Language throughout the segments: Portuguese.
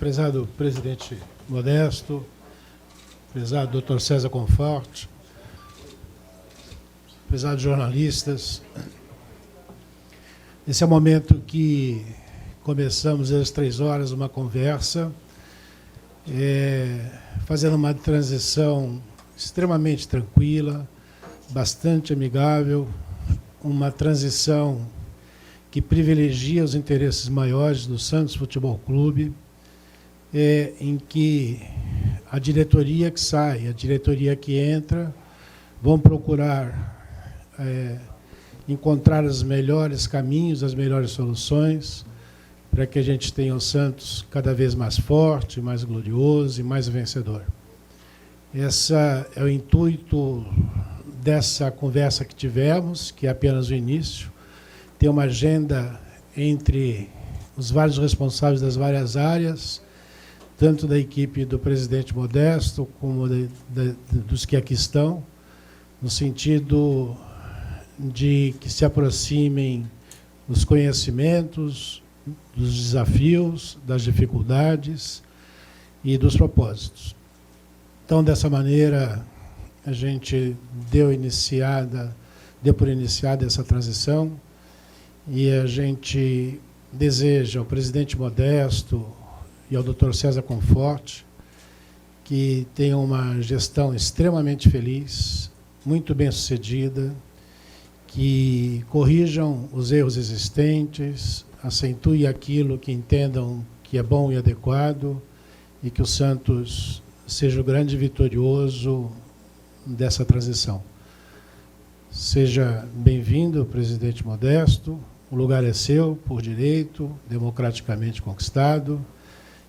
prezado presidente Modesto, prezado Dr. César Conforte, prezados jornalistas, esse é o momento que começamos às 3 horas uma conversa, fazendo uma transição extremamente tranquila, bastante amigável, uma transição que privilegia os interesses maiores do Santos Futebol Clube, em que a diretoria que sai, a diretoria que entra, vão procurar encontrar os melhores caminhos, as melhores soluções, para que a gente tenha o Santos cada vez mais forte, mais glorioso e mais vencedor. Esse é o intuito dessa conversa que tivemos, que é apenas o início. Tem uma agenda entre os vários responsáveis das várias áreas, tanto da equipe do presidente Modesto, como dos que aqui estão, no sentido de que se aproximem os conhecimentos, dos desafios, das dificuldades e dos propósitos. Então, dessa maneira, a gente deu por iniciada essa transição e a gente deseja ao presidente Modesto e ao Dr. César Conforte que tenham uma gestão extremamente feliz, muito bem-sucedida, que corrijam os erros existentes, acentuem aquilo que entendam que é bom e adequado e que o Santos seja o grande vitorioso dessa transição. Seja bem-vindo, presidente Modesto, o lugar é seu, por direito, democraticamente conquistado,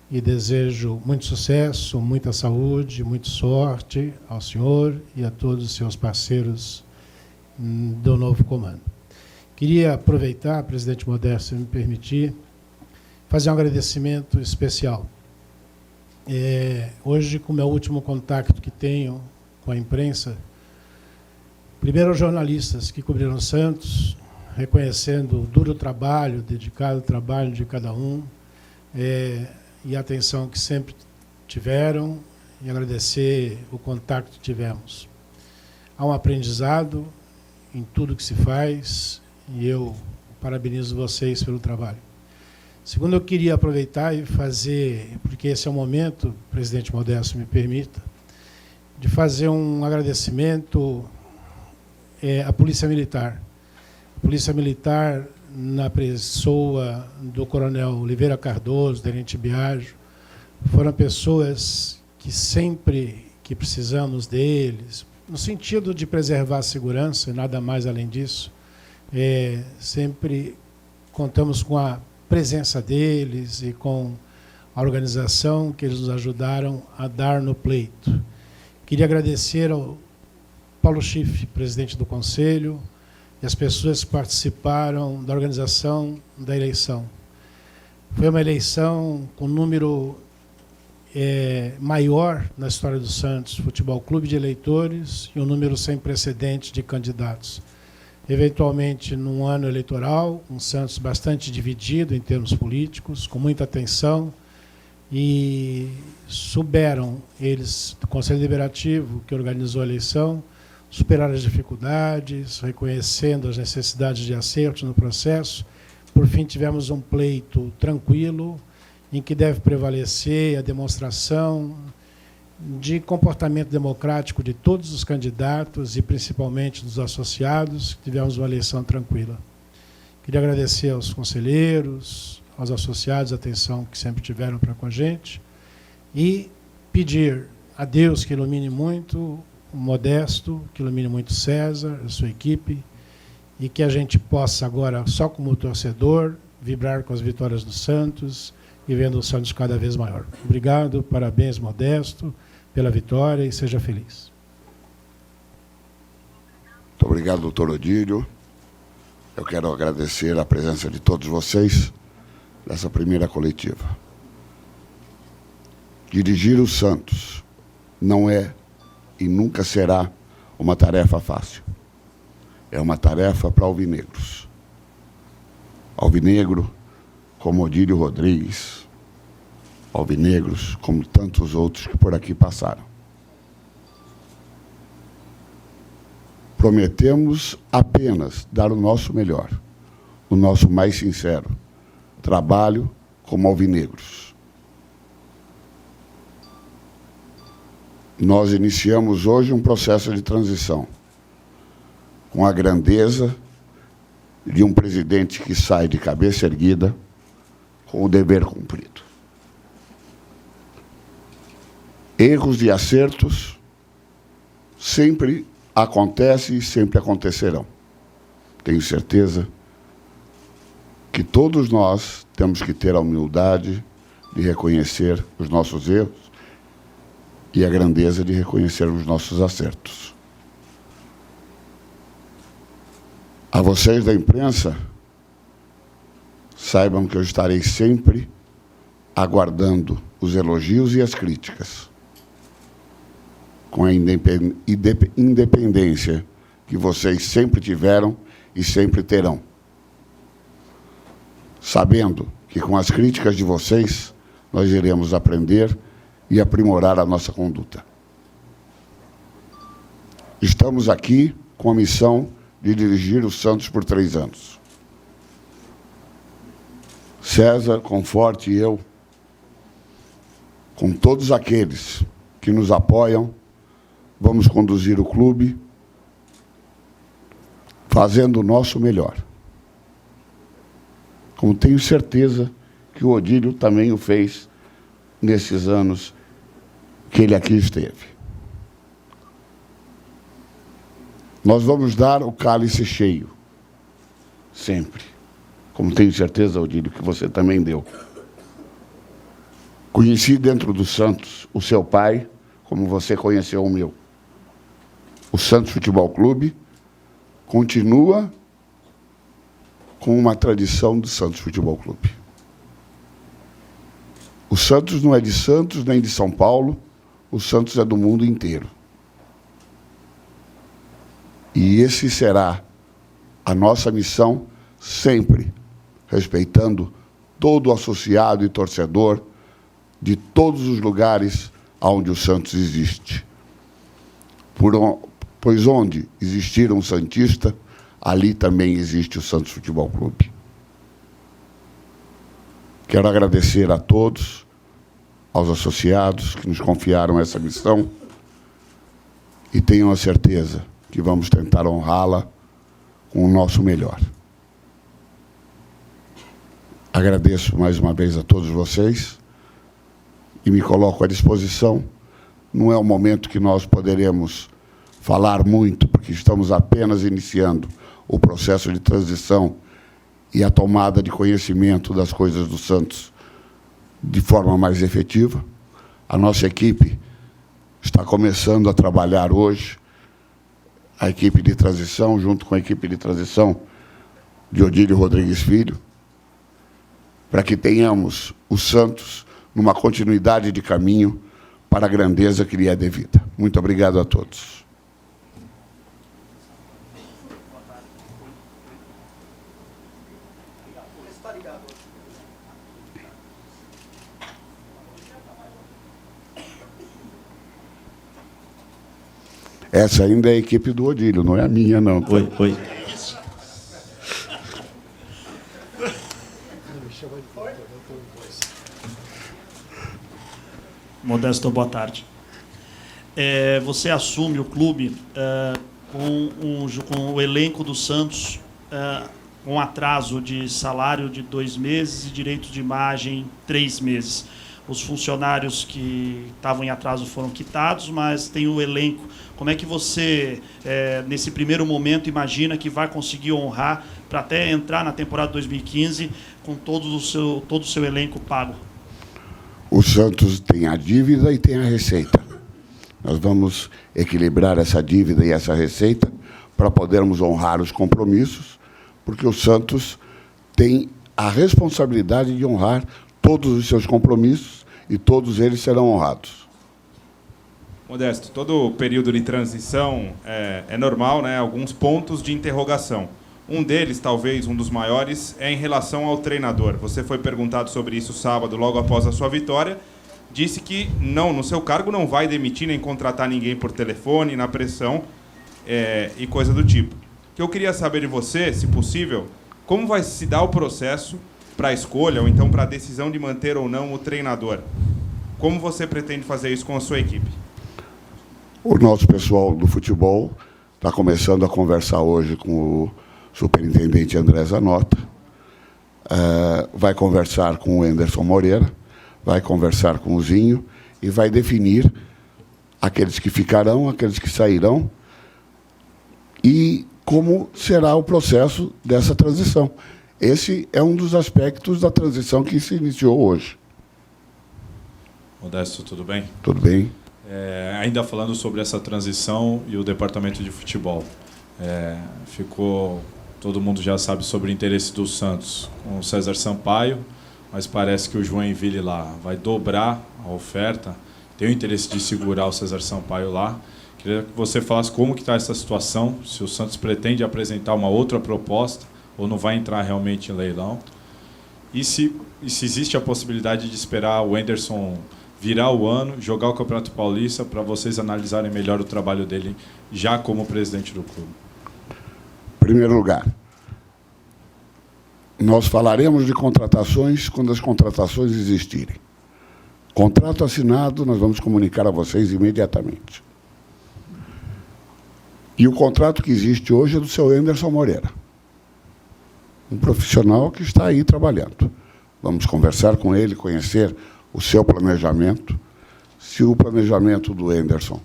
e desejo muito sucesso, muita saúde, muita sorte ao senhor e a todos os seus parceiros do novo comando. Queria aproveitar, presidente Modesto, se me permitir, fazer um agradecimento especial. Hoje, como é o último contato que tenho com a imprensa, primeiro aos jornalistas que cobriram Santos, reconhecendo o duro trabalho, dedicado trabalho de cada um, e a atenção que sempre tiveram, e agradecer o contato que tivemos. Há um aprendizado em tudo que se faz, e eu parabenizo vocês pelo trabalho. Segundo, eu queria aproveitar e fazer, porque esse é o momento, presidente Modesto, me permita, de fazer um agradecimento à Polícia Militar. A Polícia Militar, na pessoa do coronel Oliveira Cardoso, tenente Biagio, foram pessoas que sempre que precisamos deles, no sentido de preservar a segurança, e nada mais além disso, sempre contamos com a presença deles e com a organização que eles nos ajudaram a dar no pleito. Queria agradecer ao Paulo Schiff, presidente do Conselho, e as pessoas que participaram da organização da eleição. Foi uma eleição com número maior na história do Santos Futebol Clube de eleitores e um número sem precedentes de candidatos. Eventualmente, num ano eleitoral, um Santos bastante dividido em termos políticos, com muita tensão, e souberam eles, do Conselho Deliberativo, que organizou a eleição, superar as dificuldades, reconhecendo as necessidades de acerto no processo. Por fim, tivemos um pleito tranquilo, em que deve prevalecer a demonstração de comportamento democrático de todos os candidatos e principalmente dos associados. Tivemos uma eleição tranquila. Queria agradecer aos conselheiros, aos associados, a atenção que sempre tiveram para com a gente, e pedir a Deus que ilumine muito o Modesto, que ilumine muito César, a sua equipe, e que a gente possa agora, só como torcedor, vibrar com as vitórias do Santos e vendo o Santos cada vez maior. Obrigado, parabéns, Modesto, pela vitória, e seja feliz. Muito obrigado, doutor Odílio. Eu quero agradecer a presença de todos vocês nessa primeira coletiva. Dirigir o Santos não é e nunca será uma tarefa fácil. É uma tarefa para alvinegros. Alvinegro como Odílio Rodrigues, alvinegros, como tantos outros que por aqui passaram. Prometemos apenas dar o nosso melhor, o nosso mais sincero trabalho como alvinegros. Nós iniciamos hoje um processo de transição, com a grandeza de um presidente que sai de cabeça erguida, com o dever cumprido. Erros e acertos sempre acontecem e sempre acontecerão. Tenho certeza que todos nós temos que ter a humildade de reconhecer os nossos erros e a grandeza de reconhecer os nossos acertos. A vocês da imprensa, saibam que eu estarei sempre aguardando os elogios e as críticas, com a independência que vocês sempre tiveram e sempre terão, sabendo que com as críticas de vocês nós iremos aprender e aprimorar a nossa conduta. Estamos aqui com a missão de dirigir o Santos por 3 anos. César, Conforte e eu, com todos aqueles que nos apoiam, vamos conduzir o clube fazendo o nosso melhor. Como tenho certeza que o Odílio também o fez nesses anos que ele aqui esteve. Nós vamos dar o cálice cheio, sempre. Como tenho certeza, Odílio, que você também deu. Conheci dentro do Santos o seu pai, como você conheceu o meu. O Santos Futebol Clube continua com uma tradição do Santos Futebol Clube. O Santos não é de Santos nem de São Paulo, o Santos é do mundo inteiro. E esse será a nossa missão sempre, respeitando todo associado e torcedor de todos os lugares onde o Santos existe. Pois onde existir um santista, ali também existe o Santos Futebol Clube. Quero agradecer a todos, aos associados que nos confiaram essa missão e tenham a certeza que vamos tentar honrá-la com o nosso melhor. Agradeço mais uma vez a todos vocês e me coloco à disposição. Não é um momento que nós poderemos falar muito, porque estamos apenas iniciando o processo de transição e a tomada de conhecimento das coisas do Santos de forma mais efetiva. A nossa equipe está começando a trabalhar hoje, a equipe de transição, junto com a equipe de transição de Odílio Rodrigues Filho, para que tenhamos o Santos numa continuidade de caminho para a grandeza que lhe é devida. Muito obrigado a todos. Essa ainda é a equipe do Odílio, não é a minha, não. Tá? Oi. Modesto, boa tarde. Você assume o clube com o elenco do Santos com atraso de salário de 2 meses e direitos de imagem 3 meses. Os funcionários que estavam em atraso foram quitados, mas tem o elenco. Como é que você, nesse primeiro momento, imagina que vai conseguir honrar para até entrar na temporada 2015 com todo o seu elenco pago? O Santos tem a dívida e tem a receita. Nós vamos equilibrar essa dívida e essa receita para podermos honrar os compromissos, porque o Santos tem a responsabilidade de honrar todos os seus compromissos e todos eles serão honrados. Modesto, todo período de transição é normal, né? Alguns pontos de interrogação. Um deles, talvez um dos maiores, é em relação ao treinador. Você foi perguntado sobre isso sábado, logo após a sua vitória. Disse que não, no seu cargo não vai demitir nem contratar ninguém por telefone, na pressão e coisa do tipo. O que eu queria saber de você, se possível, como vai se dar o processo para a escolha ou então para a decisão de manter ou não o treinador? Como você pretende fazer isso com a sua equipe? O nosso pessoal do futebol está começando a conversar hoje com o superintendente André Zanota, vai conversar com o Anderson Moreira, vai conversar com o Zinho e vai definir aqueles que ficarão, aqueles que sairão e como será o processo dessa transição. Esse é um dos aspectos da transição que se iniciou hoje. Modesto, tudo bem? Tudo bem? Ainda falando sobre essa transição e o departamento de futebol, todo mundo já sabe sobre o interesse do Santos com o César Sampaio, mas parece que o Joinville lá vai dobrar a oferta, tem o interesse de segurar o César Sampaio lá. Queria que você falasse como que está essa situação, se o Santos pretende apresentar uma outra proposta ou não vai entrar realmente em leilão, e se existe a possibilidade de esperar o Anderson virar o ano, jogar o Campeonato Paulista, para vocês analisarem melhor o trabalho dele já como presidente do clube. Em primeiro lugar, nós falaremos de contratações quando as contratações existirem. Contrato assinado, nós vamos comunicar a vocês imediatamente. E o contrato que existe hoje é do seu Anderson Moreira, um profissional que está aí trabalhando. Vamos conversar com ele, conhecer o seu planejamento. Se o planejamento do Anderson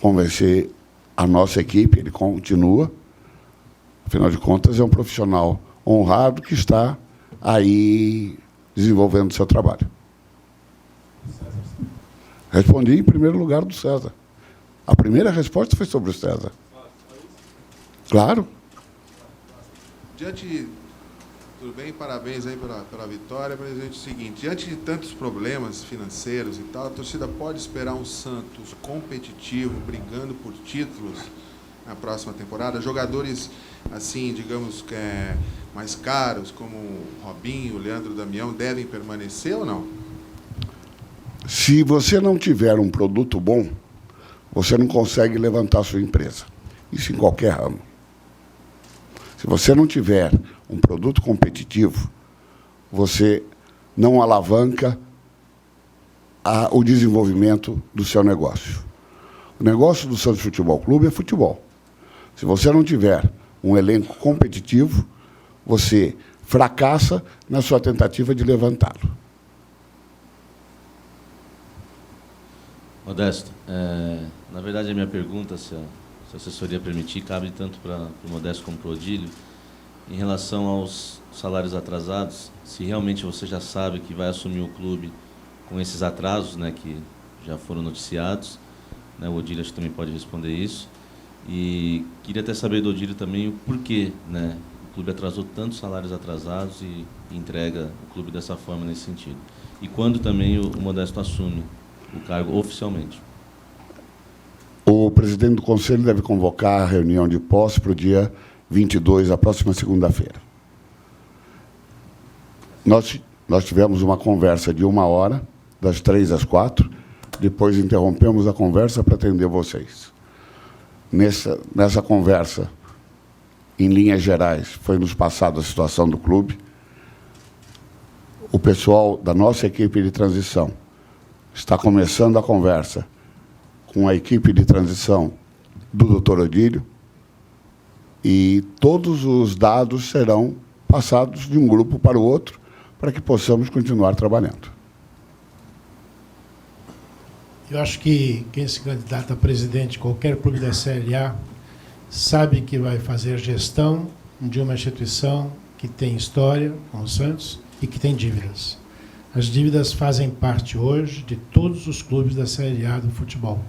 convencer a nossa equipe, ele continua. Afinal de contas, é um profissional honrado que está aí desenvolvendo o seu trabalho. Respondi em primeiro lugar do César. A primeira resposta foi sobre o César. Claro. Tudo bem? Parabéns aí pela vitória. Mas é o seguinte, diante de tantos problemas financeiros e tal, a torcida pode esperar um Santos competitivo, brigando por títulos na próxima temporada? Jogadores, assim, digamos, mais caros, como o Robinho, o Leandro Damião, devem permanecer ou não? Se você não tiver um produto bom, você não consegue levantar a sua empresa. Isso em qualquer ramo. Se você não tiver um produto competitivo, você não alavanca o desenvolvimento do seu negócio. O negócio do Santos Futebol Clube é futebol. Se você não tiver um elenco competitivo, você fracassa na sua tentativa de levantá-lo. Modesto, na verdade a minha pergunta, se a assessoria permitir, cabe tanto para o Modesto como para o Odílio, em relação aos salários atrasados, se realmente você já sabe que vai assumir o clube com esses atrasos, né, que já foram noticiados, né, o Odílio acho que também pode responder isso, e queria até saber do Odílio também o porquê, né, o clube atrasou tantos salários atrasados e entrega o clube dessa forma nesse sentido. E quando também o Modesto assume o cargo oficialmente? O presidente do Conselho deve convocar a reunião de posse para o dia 22, a próxima segunda-feira. Nós tivemos uma conversa de 1 hora, das 3 às 4, depois interrompemos a conversa para atender vocês. Nessa conversa, em linhas gerais, foi nos passado a situação do clube. O pessoal da nossa equipe de transição está começando a conversa com a equipe de transição do Dr. Odílio e todos os dados serão passados de um grupo para o outro para que possamos continuar trabalhando. Eu acho que quem se candidata a presidente de qualquer clube da Série A sabe que vai fazer gestão de uma instituição que tem história, como o Santos, e que tem dívidas. As dívidas fazem parte hoje de todos os clubes da Série A do futebol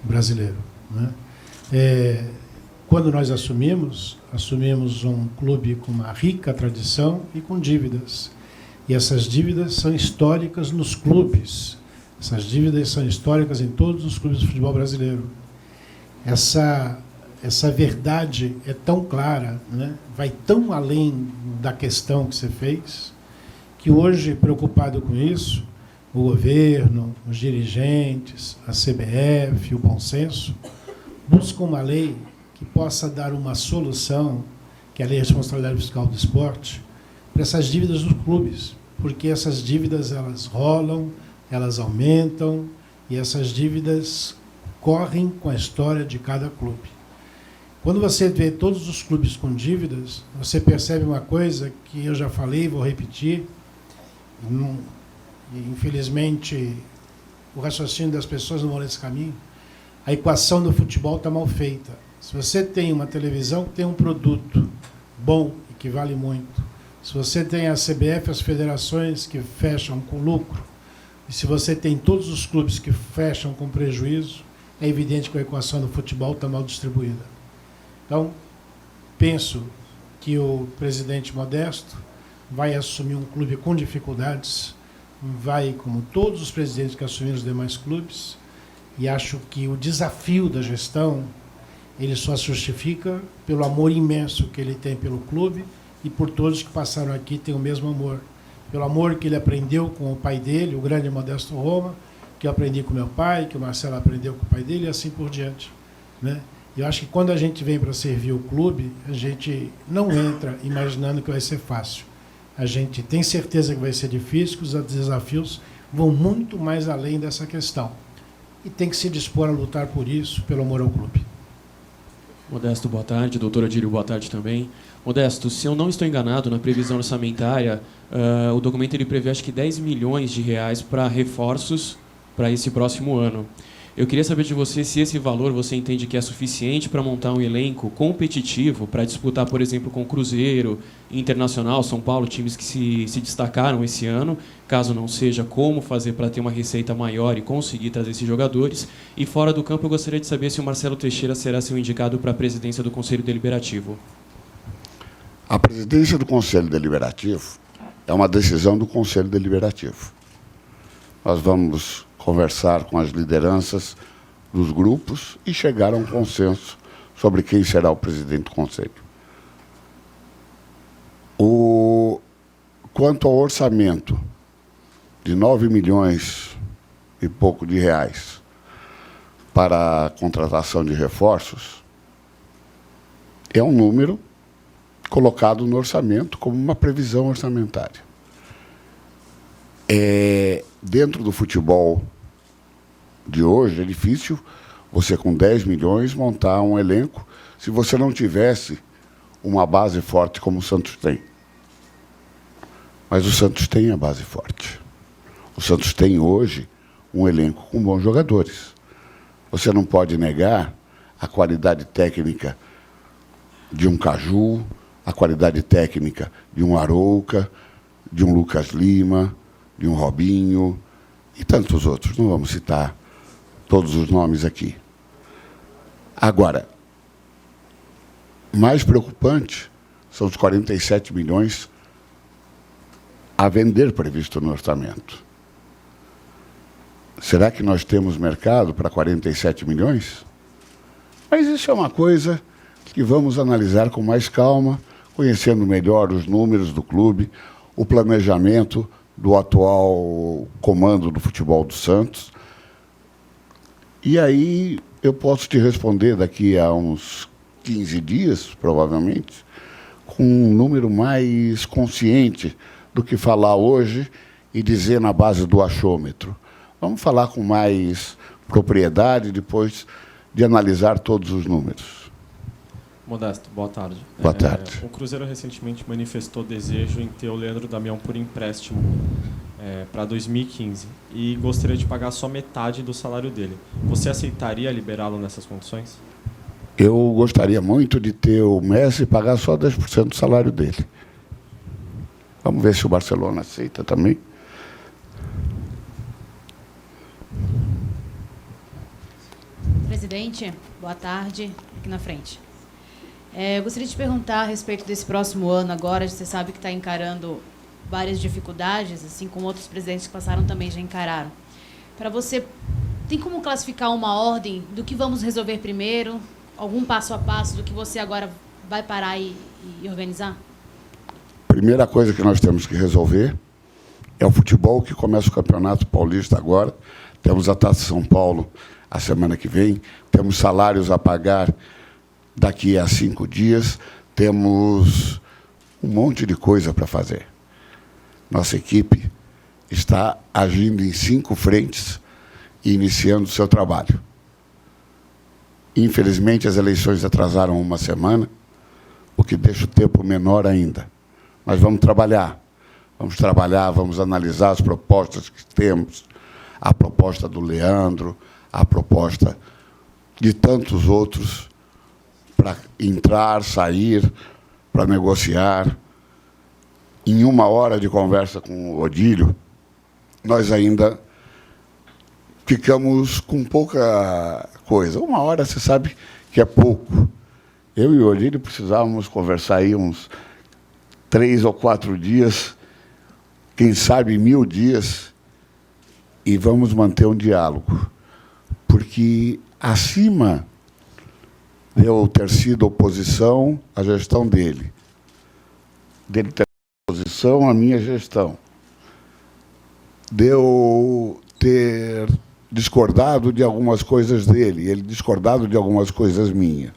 brasileiro, né? Quando nós assumimos um clube com uma rica tradição e com dívidas. E essas dívidas são históricas nos clubes. Essas dívidas são históricas em todos os clubes do futebol brasileiro. essa verdade é tão clara, né? Vai tão além da questão que você fez, que hoje, preocupado com isso, o governo, os dirigentes, a CBF, o bom senso, buscam uma lei que possa dar uma solução, que é a Lei de Responsabilidade Fiscal do Esporte, para essas dívidas dos clubes, porque essas dívidas elas rolam, elas aumentam, e essas dívidas correm com a história de cada clube. Quando você vê todos os clubes com dívidas, você percebe uma coisa que eu já falei e vou repetir. Infelizmente, o raciocínio das pessoas não vão nesse caminho. A equação do futebol está mal feita. Se você tem uma televisão que tem um produto bom e que vale muito, se você tem a CBF, as federações que fecham com lucro, e se você tem todos os clubes que fecham com prejuízo, é evidente que a equação do futebol está mal distribuída. Então, penso que o presidente Modesto vai assumir um clube com dificuldades, vai, como todos os presidentes que assumiram os demais clubes, e acho que o desafio da gestão, ele só se justifica pelo amor imenso que ele tem pelo clube e por todos que passaram aqui têm o mesmo amor. Pelo amor que ele aprendeu com o pai dele, o grande Modesto Roma, que eu aprendi com meu pai, que o Marcelo aprendeu com o pai dele e assim por diante, né? Eu acho que quando a gente vem para servir o clube, a gente não entra imaginando que vai ser fácil. A gente tem certeza que vai ser difícil, que os desafios vão muito mais além dessa questão. E tem que se dispor a lutar por isso, pelo amor ao clube. Modesto, boa tarde. Doutor Adílio, boa tarde também. Modesto, se eu não estou enganado, na previsão orçamentária, o documento ele prevê acho que 10 milhões de reais para reforços para esse próximo ano. Eu queria saber de você se esse valor você entende que é suficiente para montar um elenco competitivo para disputar, por exemplo, com o Cruzeiro, Internacional, São Paulo, times que se destacaram esse ano. Caso não seja, como fazer para ter uma receita maior e conseguir trazer esses jogadores. E fora do campo, eu gostaria de saber se o Marcelo Teixeira será seu indicado para a presidência do Conselho Deliberativo. A presidência do Conselho Deliberativo é uma decisão do Conselho Deliberativo. Nós vamos conversar com as lideranças dos grupos e chegar a um consenso sobre quem será o presidente do Conselho. Quanto ao orçamento de 9 milhões e pouco de reais para a contratação de reforços, é um número colocado no orçamento como uma previsão orçamentária. Dentro do futebol de hoje, é difícil você, com 10 milhões, montar um elenco se você não tivesse uma base forte como o Santos tem. Mas o Santos tem a base forte. O Santos tem hoje um elenco com bons jogadores. Você não pode negar a qualidade técnica de um Caju, a qualidade técnica de um Arouca, de um Lucas Lima, de um Robinho e tantos outros. Não vamos citar todos os nomes aqui. Agora, mais preocupante são os 47 milhões a vender previsto no orçamento. Será que nós temos mercado para 47 milhões? Mas isso é uma coisa que vamos analisar com mais calma, conhecendo melhor os números do clube, o planejamento do atual comando do futebol do Santos. E aí eu posso te responder daqui a uns 15 dias, provavelmente, com um número mais consciente do que falar hoje e dizer na base do achômetro. Vamos falar com mais propriedade depois de analisar todos os números. Modesto, boa tarde. Boa tarde. O Cruzeiro recentemente manifestou desejo em ter o Leandro Damião por empréstimo para 2015 e gostaria de pagar só metade do salário dele. Você aceitaria liberá-lo nessas condições? Eu gostaria muito de ter o Messi pagar só 10% do salário dele. Vamos ver se o Barcelona aceita também. Presidente, boa tarde. Aqui na frente. Eu gostaria de te perguntar a respeito desse próximo ano agora. Você sabe que está encarando várias dificuldades, assim como outros presidentes que passaram também já encararam. Para você, tem como classificar uma ordem do que vamos resolver primeiro, algum passo a passo do que você agora vai parar e organizar? Primeira coisa que nós temos que resolver é o futebol, que começa o Campeonato Paulista agora. Temos a Taça São Paulo a semana que vem, temos salários a pagar daqui a 5 dias, temos um monte de coisa para fazer. Nossa equipe está agindo em 5 frentes e iniciando o seu trabalho. Infelizmente, as eleições atrasaram uma semana, o que deixa o tempo menor ainda. Mas vamos trabalhar, vamos analisar as propostas que temos, a proposta do Leandro, a proposta de tantos outros, para entrar, sair, para negociar. Em 1 hora de conversa com o Odílio, nós ainda ficamos com pouca coisa. 1 hora, você sabe que é pouco. Eu e o Odílio precisávamos conversar aí uns 3 ou 4 dias, quem sabe 1000 dias, e vamos manter um diálogo. Porque, acima de eu ter sido oposição à gestão dele ter oposição à minha gestão, de eu ter discordado de algumas coisas dele, ele discordado de algumas coisas minhas.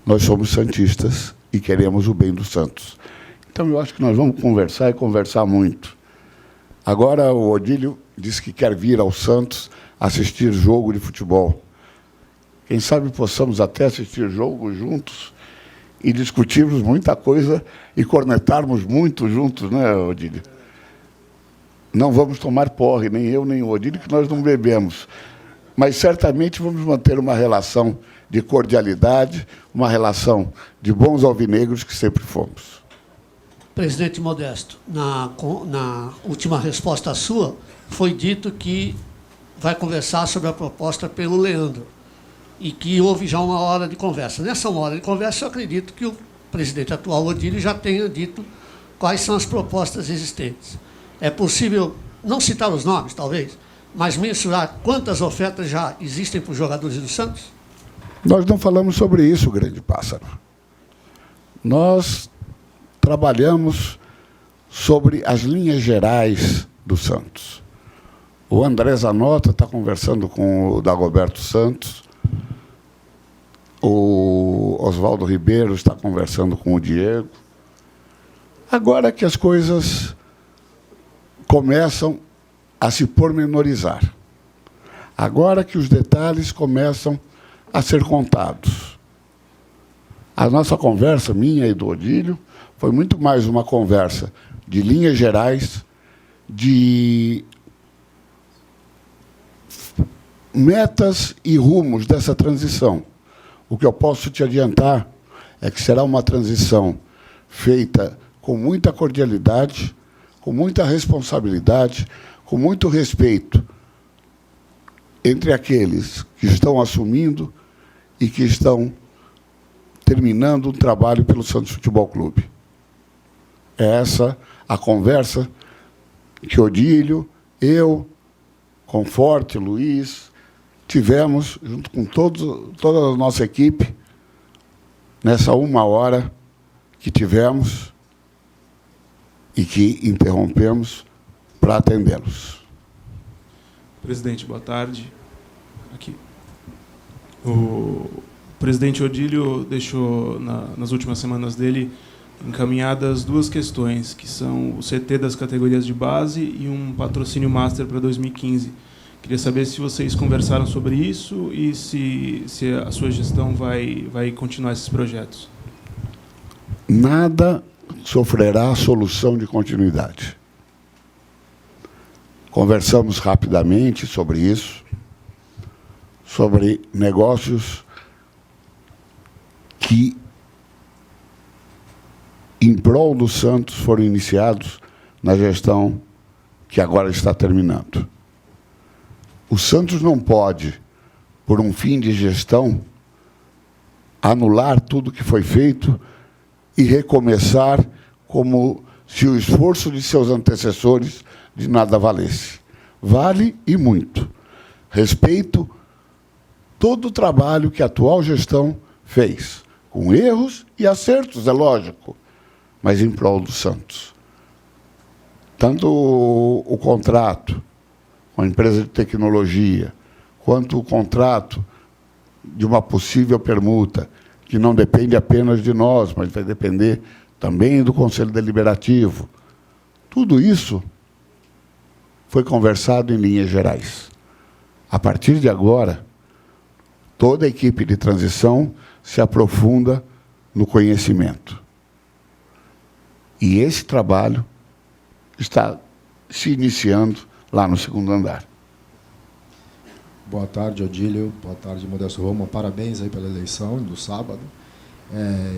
Nós somos santistas e queremos o bem do Santos. Então, eu acho que nós vamos conversar e conversar muito. Agora, o Odílio disse que quer vir ao Santos assistir jogo de futebol. Quem sabe possamos até assistir jogo juntos e discutirmos muita coisa e cornetarmos muito juntos, né, Odílio? Não vamos tomar porre, nem eu, nem o Odílio, que nós não bebemos. Mas, certamente, vamos manter uma relação de cordialidade, uma relação de bons alvinegros que sempre fomos. Presidente Modesto, na última resposta sua, foi dito que vai conversar sobre a proposta pelo Leandro e que houve já 1 hora de conversa. Nessa 1 hora de conversa, eu acredito que o presidente atual, Odílio, já tenha dito quais são as propostas existentes. É possível, não citar os nomes, talvez, mas mensurar quantas ofertas já existem para os jogadores do Santos? Nós não falamos sobre isso, grande pássaro. Nós trabalhamos sobre as linhas gerais do Santos. O André Zanota está conversando com o Dagoberto Santos, o Oswaldo Ribeiro está conversando com o Diego. Agora que as coisas começam a se pormenorizar, agora que os detalhes começam a ser contados. A nossa conversa, minha e do Odílio, foi muito mais uma conversa de linhas gerais, de metas e rumos dessa transição. O que eu posso te adiantar é que será uma transição feita com muita cordialidade, com muita responsabilidade, com muito respeito entre aqueles que estão assumindo e que estão terminando um trabalho pelo Santos Futebol Clube. É essa a conversa que Odílio, eu, Conforte, Luiz, tivemos, junto com toda a nossa equipe, nessa 1 hora que tivemos e que interrompemos para atendê-los. Presidente, boa tarde. Aqui. O presidente Odílio deixou, nas últimas semanas dele, encaminhadas 2 questões, que são o CT das categorias de base e um patrocínio master para 2015. Queria saber se vocês conversaram sobre isso e se a sua gestão vai continuar esses projetos. Nada sofrerá solução de continuidade. Conversamos rapidamente sobre isso, sobre negócios que, em prol do Santos, foram iniciados na gestão que agora está terminando. O Santos não pode, por um fim de gestão, anular tudo que foi feito e recomeçar como se o esforço de seus antecessores de nada valesse. Vale e muito. Respeito todo o trabalho que a atual gestão fez, com erros e acertos, é lógico, mas em prol do Santos. Tanto o contrato com a empresa de tecnologia, quanto o contrato de uma possível permuta, que não depende apenas de nós, mas vai depender também do Conselho Deliberativo. Tudo isso foi conversado em linhas gerais. A partir de agora, toda a equipe de transição se aprofunda no conhecimento. E esse trabalho está se iniciando lá no segundo andar. Boa tarde, Odílio. Boa tarde, Modesto Roma. Parabéns aí pela eleição do sábado.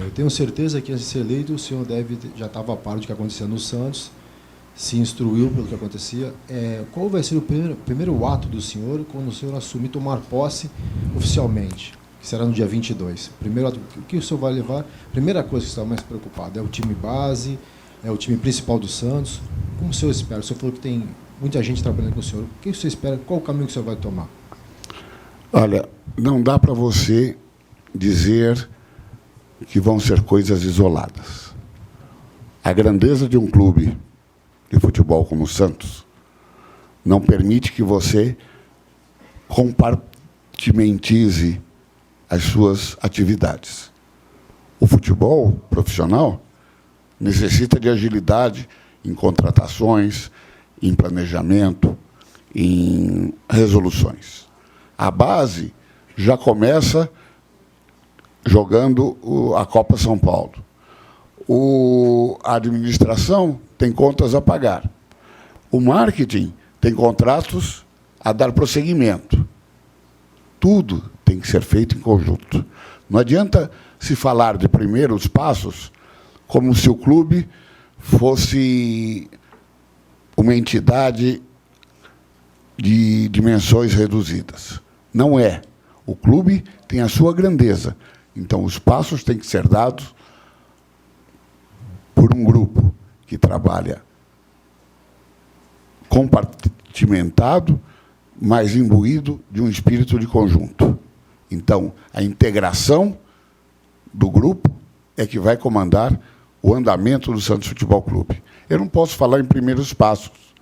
Eu tenho certeza que, antes de ser eleito, o senhor já estava a par do que acontecia no Santos, se instruiu pelo que acontecia. Qual vai ser o primeiro ato do senhor quando o senhor assumir, tomar posse oficialmente, que será no dia 22? Primeiro ato, o que o senhor vai levar? Primeira coisa que você está mais preocupado, é o time base, é o time principal do Santos? Como o senhor espera? O senhor falou que tem muita gente trabalhando com o senhor. O que o senhor espera? Qual o caminho que o senhor vai tomar? Olha, não dá para você dizer que vão ser coisas isoladas. A grandeza de um clube de futebol como o Santos não permite que você compartimentize as suas atividades. O futebol profissional necessita de agilidade em contratações, em planejamento, em resoluções. A base já começa jogando a Copa São Paulo. A administração tem contas a pagar. O marketing tem contratos a dar prosseguimento. Tudo tem que ser feito em conjunto. Não adianta se falar de primeiros passos como se o clube fosse uma entidade de dimensões reduzidas. Não é. O clube tem a sua grandeza. Então, os passos têm que ser dados por um grupo que trabalha compartimentado, mas imbuído de um espírito de conjunto. Então, a integração do grupo é que vai comandar o andamento do Santos Futebol Clube. Eu não posso falar em primeiros passos,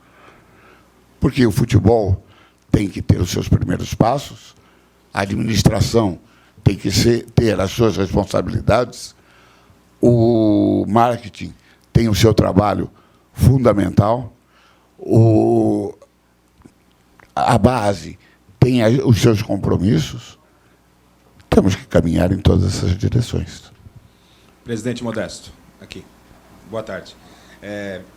porque o futebol tem que ter os seus primeiros passos, a administração tem que ter as suas responsabilidades, o marketing tem o seu trabalho fundamental, a base tem os seus compromissos. Temos que caminhar em todas essas direções. Presidente Modesto, aqui. Boa tarde.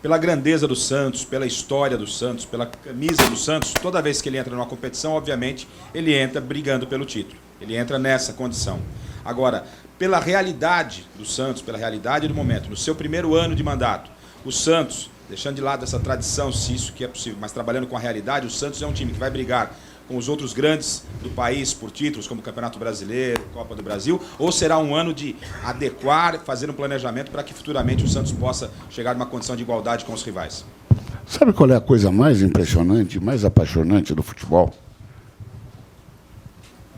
Pela grandeza do Santos, pela história do Santos, pela camisa do Santos, toda vez que ele entra numa competição, obviamente, ele entra brigando pelo título. Ele entra nessa condição. Agora, pela realidade do Santos, pela realidade do momento, no seu primeiro ano de mandato, o Santos, deixando de lado essa tradição, se isso que é possível, mas trabalhando com a realidade, o Santos é um time que vai brigar com os outros grandes do país por títulos, como o Campeonato Brasileiro, Copa do Brasil, ou será um ano de adequar, fazer um planejamento para que futuramente o Santos possa chegar numa condição de igualdade com os rivais? Sabe qual é a coisa mais impressionante, mais apaixonante do futebol?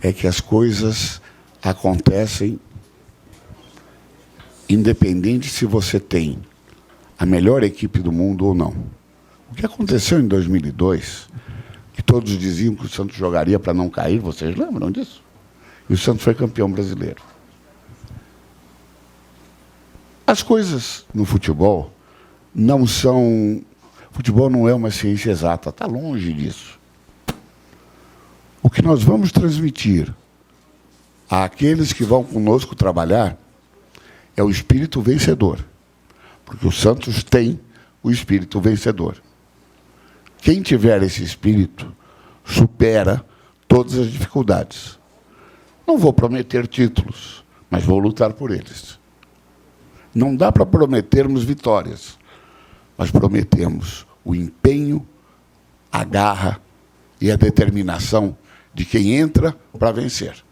É que as coisas acontecem independente se você tem a melhor equipe do mundo ou não. O que aconteceu em 2002, que todos diziam que o Santos jogaria para não cair, vocês lembram disso? E o Santos foi campeão brasileiro. As coisas no futebol não são... Futebol não é uma ciência exata, está longe disso. O que nós vamos transmitir àqueles que vão conosco trabalhar é o espírito vencedor. Porque o Santos tem o espírito vencedor. Quem tiver esse espírito supera todas as dificuldades. Não vou prometer títulos, mas vou lutar por eles. Não dá para prometermos vitórias, mas prometemos o empenho, a garra e a determinação de quem entra para vencer.